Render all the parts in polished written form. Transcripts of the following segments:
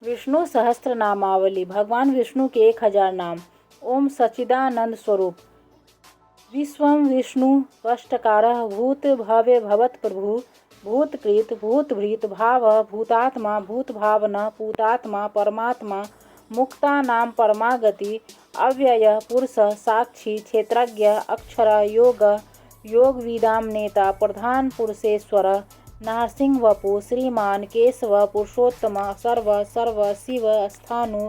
विष्णु सहस्त्र नामावली। भगवान विष्णु के 1000 नाम। ओम सच्चिदानंद स्वरूप। विश्वं विष्णु कष्टकारः भूत भव्य भवत प्रभु भूतकृत भूतभृत भाव भूतात्मा भूत भावना पूतात्मा परमात्मा मुक्तानां परमागति अव्यय पुरुष साक्षी क्षेत्रज्ञ अक्षर योग योगविदां नेता प्रधान पुरुषेश्वर नरसिंह वपु श्रीमान केशव पुरुषोत्तम सर्व शिव स्थानु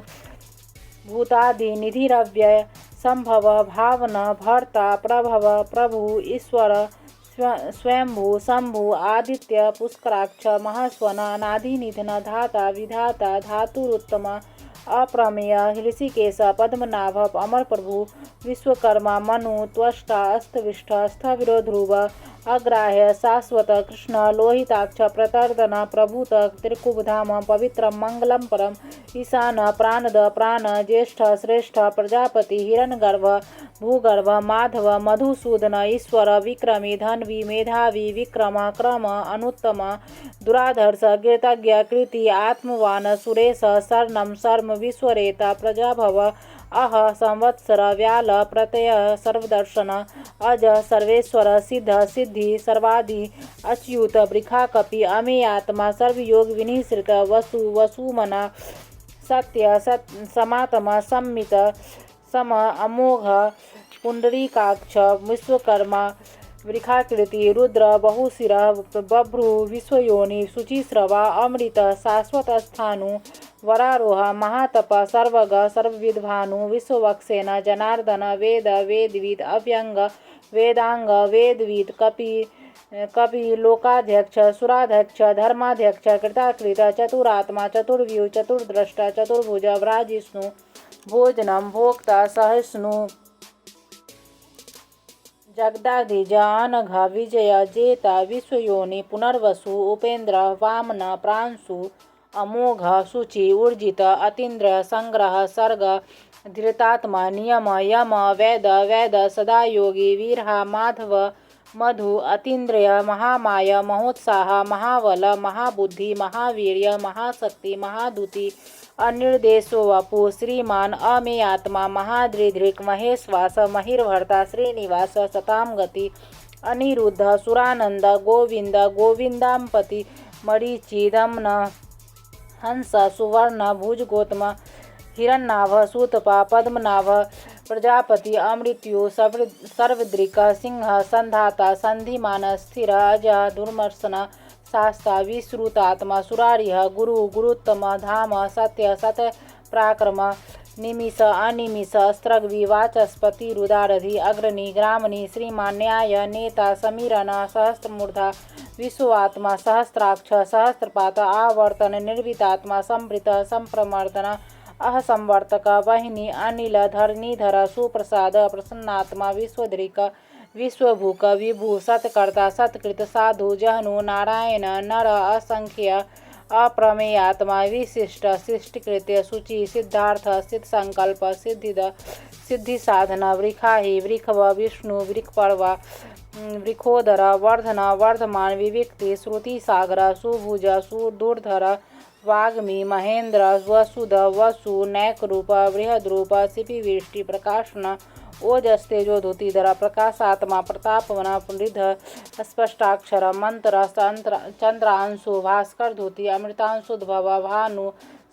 भूतादि निधिरव्यय संभव भावन भर्ता प्रभव प्रभु ईश्वर स्वयंभू शंभु आदित्य पुष्कराक्ष महास्वन अनादि निधन धाता विधाता धातुरुत्तम अप्रमेय ऋषिकेश पद्मनाभ अमर प्रभु विश्वकर्मा मनु त्वष्टा अस्तविष्ट स्थविरो ध्रुव अग्राह्य शाश्वत कृष्ण लोहिताक्ष प्रतर्दन प्रभूत त्रिकुबधाम पवित्र मंगलम परम ईशान प्राणद प्राण ज्येष्ठ श्रेष्ठ प्रजापति हिरण्यगर्भ भूगर्भ माधव मधुसूदन ईश्वर विक्रमी धन्वी मेधावी विक्रम क्रम अनुत्तम दुराधर्ष कीर्तज्ञ कृति आत्मवान सुरेश शरणम शर्म विश्वरेता प्रजाभव अह संवत्सर व्याल प्रत्यय सर्वदर्शन अज सर्वेश्वर सिद्ध सिद्धि सर्वादि अच्युत वृखा कपि अमेयात्मा सर्वयोग विनिश्रित वसु वसुमना सत्य समातम सम्मित सम अमोघ पुंडरीकाक्ष विश्वकर्मा वृखाकृति रुद्र बहुशिर बभ्रु विश्वयोनि शुचिस्रवा अमृत शाश्वत स्थानु वरारोह महातप सर्वग सर्वविद्भानु विश्ववक्षेन जनार्दन वेद वेदविद अव्यंग वेदांग वेदविद कपि लोकाध्यक्ष सुराध्यक्ष धर्माध्यक्ष कृताकृत चतुरात्मा चतुर्व्यू चतुर्द्रष्टा चतुर्भुज व्राजिष्णु भोजनम भोक्ता सहिष्णु जगदाधिज अनघ विजय जेता विश्वयोनि पुनर्वसु उपेन्द्र वामन प्रांशु अमोघ शुचि ऊर्जित अतीन्द्र संग्रह सर्ग धृतात्मा नियम यम वेद वेद सदा योगी वीरहा माधव मधु अतीन्द्रिय महामाय महोत्साह महाबल महाबुद्धि महावीर्य महाशक्ति महादुति अनिर्देशो वपु श्रीमान अमेयात्मा महादृधृक् महेश्वास महिर्भर्ता श्रीनिवास सताम गति अनिरुद्ध सुरानंद गोविंद गोविंदांपति मरीचि दमन हंस सुवर्ण भुज गौतम हिरण्यनाभ सूतपा पद्मनाभ प्रजापति अमृत्यु सर्वदृक् सिंह संधाता संधिमान स्थिर अज दुर्मर्शन शास्ता विश्रुतात्मा सुरारिह गुरु गुरुत्तम धाम सत्य सत्य पराक्रम निमिष अनिमिष स्त्रग्वी वाचस्पति रुदारधि अग्रणी ग्रामणी श्रीमान न्याय नेता समीरन सहस्त्रमूर्धा विश्वात्मा सहस्राक्ष सहस्रपात आवर्तन निर्वितात्मा संवृत संप्रमर्दन अहसंवर्तक वहिनी अनिल धरणीधर सुप्रसाद प्रसन्नात्मा विश्वधृक विश्वभूक विभु सत्कर्ता सत्कृत साधु जहनु नारायण नर असंख्य अप्रमेयात्मा विशिष्ट शिष्टकृत्य शुचि सिद्धार्थ सिद्ध संकल्प सिद्धि साधन वृखाहि वृखव विष्णु वृखपर्वा वृखोदर वर्धन वर्धमान विविक्ति श्रुति सागर सुभुज सुदूरधर वाग्मी महेंद्र वसुद वसु नैकरूप बृहद्रूप सिपिवृष्टि प्रकाशन ओजस्तेजो धुतिधर प्रकाशात्मा प्रतापवन वृद्ध स्पष्टाक्षर मंत्र चंद्रांशु भास्कर धुति अमृतांशुद्भव भानु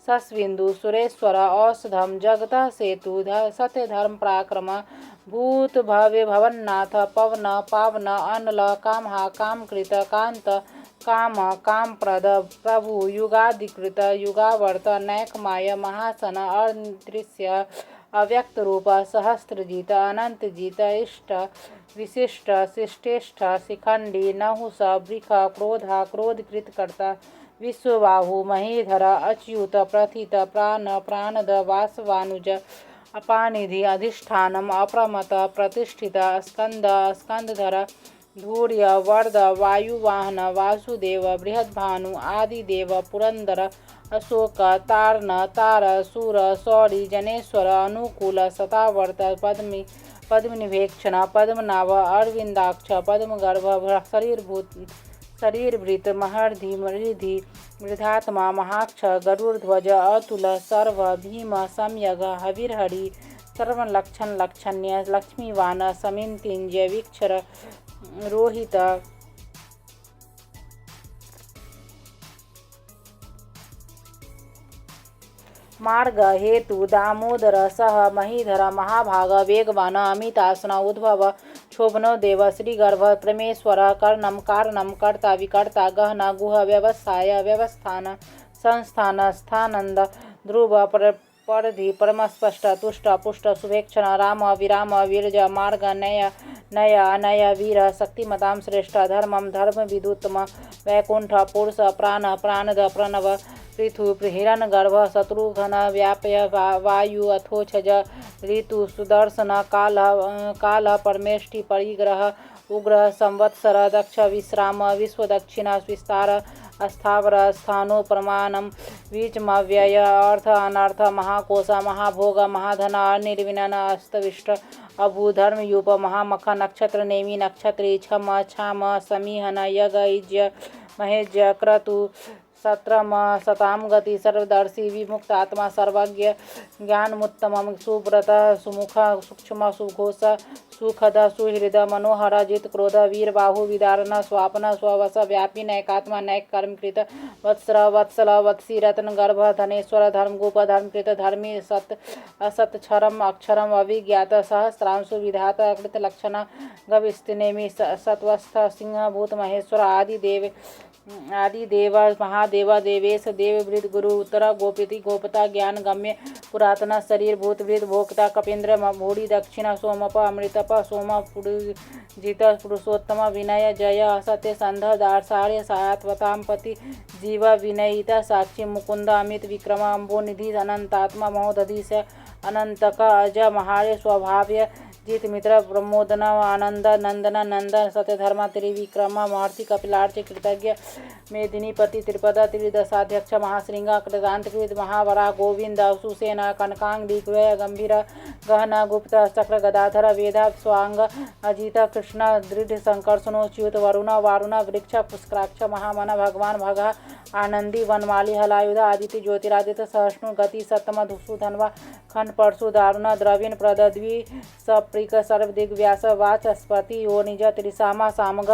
सस्विंदु सुरेश्वर औषधम जगत सेतु सत्य धर्म पराक्रम भूत भव्य भवन्नाथ पवन पावन अनल कामहा कामकृत कांत काम कामप्रद प्रभु युगाधिकृत युगावर्त नैकमाय महासन अदृश्य अव्यक्त रूप सहस्त्रजित अनंतजित इष्ट विशिष्ट शिष्टेष्ठ शिखंडी नहुष वृख क्रोधा क्रोधकृतकर्ता विश्वबाहु महीधर अच्युत प्रथित प्राण प्राणद वासवानुज अपानिधि अधिष्ठानम अप्रमत प्रतिष्ठित स्कंद स्कंदधर धूर्य वर्द वायुवाहन वासुदेव बृहद्भानु आदिदेव पुरंदर अशोक तारण तार सूर सौरी जनेश्वर अनुकूल सतावर्त पद्मनिभेक्षण पद्मनाभ अरविंदाक्ष पद्मगर्भ शरीरभूत शरीरभृत महर्धि मृधि वृद्धात्मा महाक्ष गरुड़ध्वज अतुल सर्व भीम सम्यग हविर्हरि सर्वलक्षण लक्षण्य लक्ष्मीवान समितिंजय वीक्षर रोहित मार्ग हेतु दामोदर सह महीधर महाभाग वेगवान अमितासन उद्भव क्षोभनो देव श्रीगर्भ परमेश्वर कर्णम कारणम कर्ता विकर्ता गहना गुह व्यवसाय व्यवस्थान संस्थान स्थानंद ध्रुव परधि परमस्पष्ट तुष्ट पुष्ट शुभेक्षण राम विराम वीरज मार्ग नय नय अनय वीर शक्तिमतां श्रेष्ठ धर्मम धर्म विदुत्तम वैकुंठ पुरुष प्राण प्राणद प्रणव पृथु हिरण्यगर्भ शत्रुघ्न व्यापय वायु अथोक्षज ऋतु सुदर्शन काल परमेष्टि परिग्रह उग्र संवत्सर दक्ष विश्राम विश्वदक्षिण विस्तार अस्थावर स्थानो प्रमाणम बीजमव्यय अर्थ अनर्थ महाकोश महाभोग महाधन निर्विनन अस्तविष्ट अभूधर्मयूप महामख नक्षत्र नेमि नक्षत्री छम छाम समीहन यग इज्य महेज्य क्रतु सत्रम सताम गति सर्वदर्शी विमुक्त आत्मा सर्वज्ञ ज्ञानमुत्तम सुव्रत सुमुख सूक्ष्म सुघोष सुखद सुहृद मनोहर जित क्रोध वीर बाहु विदारण स्वापन स्ववश व्यापी नैकात्मा नैक कर्मकृत वत्सर वत्सल वत्सी रत्न गर्भ धनेश्वर धर्मगोप धर्मकृत धर्मी सत असत क्षरम अक्षरम अभिज्ञात सहस्रांशु विधात अकृत लक्षण गविस्तिनेमि सत्वस्थ सिंह भूत महेश्वर आदि देव महादेव देवेश देव वृद्ध गुरु उत्तर गोपति गोपता ज्ञान गम्य पुरातन शरीर भूत वृद्ध भोक्ता कपेन्द्र भूरि दक्षिण सोमप अमृतप सोम जित पुरुषोत्तम विनय जय असत्य संध दार्शार्य सात्वताम पति जीव विनयित साक्षी मुकुंद अमित विक्रम अम्बोनिधि अनंतात्मा महोदधीश अनंतक अज महार्य स्वभाव्य जित मित्र प्रमोदन आनंद नंदन नंदन सत्यधर्मा त्रिविक्रम महर्षि कपिलार्च कृतज्ञ मेदिनीपति त्रिपद त्रिदशाध्यक्ष महाश्रृंग कृतांतकृत महावरा गोविंद सुसेन कनकांगीग्रय गंभीर गहन गुप्त चक्र गदाधर वेदा स्वांग अजित कृष्ण दृढ़ संकर्षणोच्युत वरुण वारुण वृक्ष पुष्कराक्ष महामन भगवान भगा आनंदी वनमाली हलायुध आदित्य ज्योतिरादित्य सहिष्णु गति सप्तम सुधन्वा खंड परशु दारुण द्रविण प्रदद्वी सप्रिक सर्वदिग्व्यास वाचस्पति योनिज त्रिसामा सामग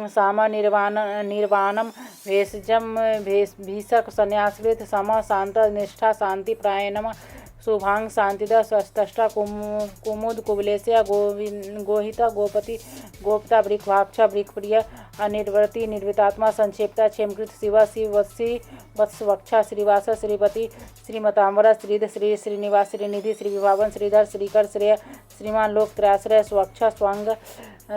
साम निर्वाणम भेषजम भीषक संन्यासकृत सम शांत निष्ठा शांति प्रायणम शुभांग शांतिद स्वष्टा कुमुद कुबलेश्य गोहिता गोपति गोप्ता वृक्षभाक्ष वृक्षप्रिय अनिर्वृति निर्वितात्मा संक्षेपता क्षेमकृत शिव शिवत्सी वत्सवक्षा श्रीवास श्रीपति श्रीमतांबर श्रीध श्री श्रीनिवास श्रीनिधि श्री विभावन श्रीधर श्रीकर श्रेय श्रीमान लोक त्रयाश्रय स्वच्छ स्वंग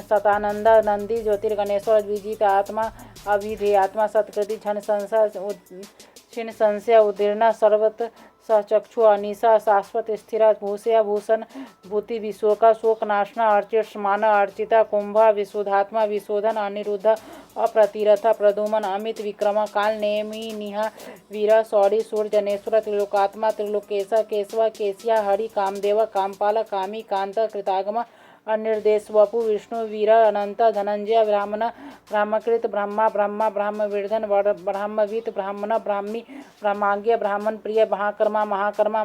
सतानंद नंदी ज्योतिर्गणेश्वर विजित आत्मा अभिधेय आत्मा सत्कृति क्षण संशय उदीर्ण सर्वत सचक्षु अनिशा शाश्वत स्थिरा भूषया भूषण भूति विशोका शोकनाशना अर्चिष्मान अर्चिता कुंभा विशुद्धात्मा विशोधन अनिरुद्ध अप्रतिरथ प्रदुमन अमित विक्रम काल नेमि निहा वीर सौरी सूर जनेश्वर त्रिलोकात्मा त्रिलोकेश केशव केशिया हरि कामदेव कामपाल कामी कांत कृतागम अनिर्देश वपु विष्णु वीर अनंत धनंजय ब्राह्मण ब्रह्मकृत ब्रह्मा ब्रह्मा ब्रह्मविर्धन ब्राह्मवीत ब्राह्मण ब्राह्मी ब्रह्माज्ञ ब्राह्मण प्रिय महाकर्मा महाकर्मा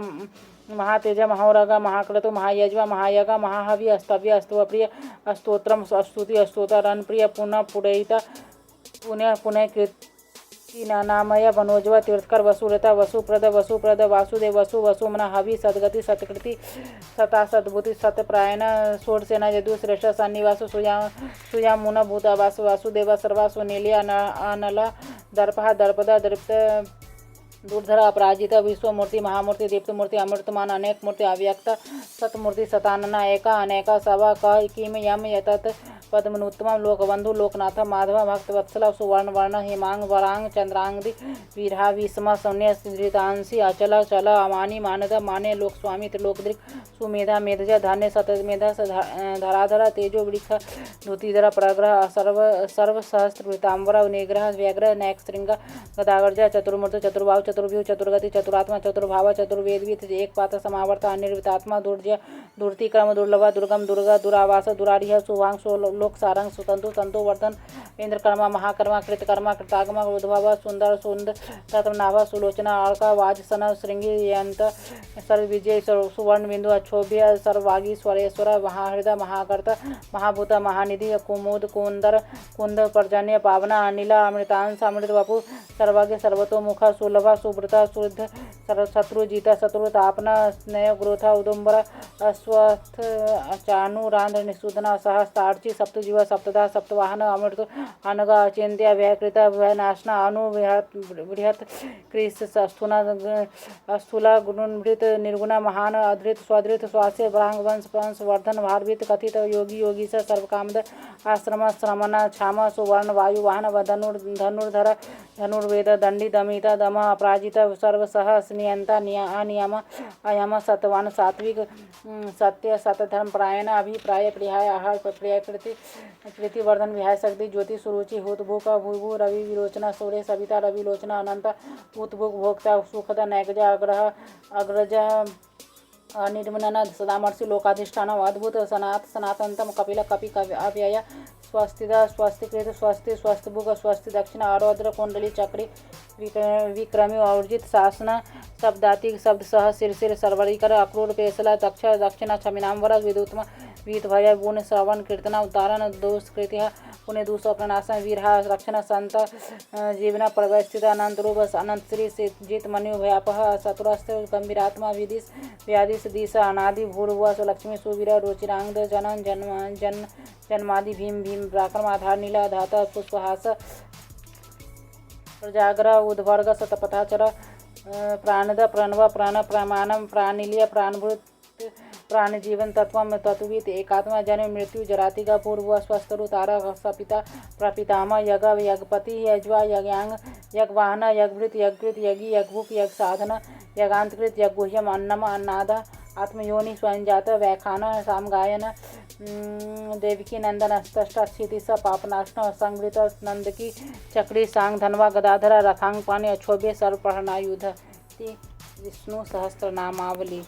महातेज महोरग महाक्रतु महायज्वा महायग महाहवि अस्तव्य अस्तवप्रिय अस्तोत्रम अस्तुति अस्तोत्र रणप्रिय पुनः पुरहित पुण्य पुण्य कृत नामय वनोजव तीर्थकर वसुरता वसुप्रद वासुदेव वसुमना हवि सदगति सत्कृति सता सद्भुति सत्यप्रायण षोडसेना यदु श्रेष्ठ सन्निवास सुया मुन भूत वासुदेव सर्वासु नीलिय अनल दर्पहा दर्पदा दृप्त दूरधर अपराजित विश्वमूर्ति महामूर्ति दीप्तमूर्ति अमृतमान अनेक मूर्ति अव्यक्त सतमूर्ति सतानना एका अनेका सवा क किम यम यतत पद्मनुत्तम लोकबंधु लोकनाथ माधव भक्त वत्सल सुवर्ण वर्ण हिमांग वरांग चंद्रांगदि वीरहा विस्म शून्य धृतांसी अचल चल अमानी मानद माने लोक स्वामी त्रिलोकदृक् सुमेधा मेधज धन्य सतमेधा धराधर तेजो वृक्ष धुतिधर प्रग्रह सर्व सहस्त्र वृतांबर निग्रह व्यग्रह नैक श्रृंग गदावर्ज चतुर्मूर्त चतुर्भाव चतुर्भ्यू चतुर्गति चतुरात्मा चतुर्भाव चतुर्वेदवित एक पात समावर्त अनिर्वितात्मा दुर्जय दुर्तिक्रम दुर्लभ दुर्गम दुर्गा दुरावास दुरारिह सुभांग लोक सारंग सुतंतु तंतु वर्धन इंद्रकर्मा महाकर्मा कृतकर्मा कृतागमा उद्भव सुंदर सुंद तत्वनाभा सुलोचना आड़का वाजसन श्रृंगी यंत सर्वविजय सुवर्ण बिंदु अक्षोभ्य सर्ववागी स्वरेश्वर महाहृदय महाकर्ता महाभूत महानिधि कुमुद कुंदर कुंद पर्जन्य पावना अनिला अमृतांश अमृत वपु सर्वज्ञ सर्वतोमुखा सुलभा सुब्रता शुद्ध शत्रुजीता शत्रुतापना स्नेह ग्रोथा उदुम्बर अस्वस्थ चाणुरांध्र निशूदना सहस्तार्ची सप्तजीव सप्तदा सप्तवाहन अमृत अनगा अचिंत्य व्यकृता भयनाशना बृहत क्रिस स्थूला गुणभृत निर्गुणा महान अधृत स्वधृत स्वास्य ब्रांग वंश पंश वर्धन भारभित कथित योगी योगी स सर्वकामद आश्रम श्रमण क्षाम सुवर्ण वायु वाहन धनुर्धर धनुर्वेद दंडी दमिता दम अपराजित सर्वसह नियंता अनियम अयम सतवान सात्विक सत्य सतधर्म परायण अभिप्राय प्रियाय आहार प्रिय कृति वर्धन विहाय शक्ति ज्योति सुरुचि हुत भूक भूभु रवि विरोचना सूर्य सविता रविलोचना अनंत उत्भुक भोक्ता सुखद नैगजा अग्रज निर्मनन सदामर्षि लोकाधिष्ठान अद्भुत सनातनतम कपिल कपि अव्यय स्वस्तिदा स्वस्तिकृत स्वस्ति स्वस्तिभुग स्वस्ति दक्षिण आरौद्र कुंडली चक्री विक्रमी अर्जित शासन शब्दातिक शब्द सह शिरशिर सर्वरीकर अक्रूर पेसला दक्ष दक्षिण क्षमिनाम्बर विदुत्म वीत भय गुण श्रवण कीर्तना उदाहरण दोषकृत्य पुण्य दूषो प्रणाशन वीरहा रक्षण संत जीवन प्रवस्थित अनंत रूप अनंत श्री जित मनु भयापह शत्रुस्थ गंभीरात्मा विदिश व्यादिश दिश अनादि भूर्भुव लक्ष्मी सुवीर रुचिरांग जनन जन्मादि भीम भीम पराक्रम आधार नीला धाता पुष्पहास प्रजाग्र उद्वर्ग सतपथाचर प्राणद प्रणव प्राण प्रमाणम प्राणिलीय प्राणभूत प्राण जीवन तत्व तत्वित एकात्मा जन्म मृत्यु जरातिका पूर्व स्वस्तरु तारा सपिता प्रपिताम यग यज्ञपति यज्वा यज्ञांग यज्ञवाहन यज्ञभृत यज्ञकृत यज्ञ यज्ञभुक यज्ञ साधन यज्ञांतकृत यज्ञुह्यम अन्नम अन्नाद आत्मयोनि स्वयंजात व्याख्यान सामगायन देवकी नंदन अष्टाशीति स पापनाशन संवृत नंदकी चक्री सांग धनवा गदाधर रथांग पानी अक्षोभ्य सर्वप्रहनायुध विष्णु सहस्त्र नामावली।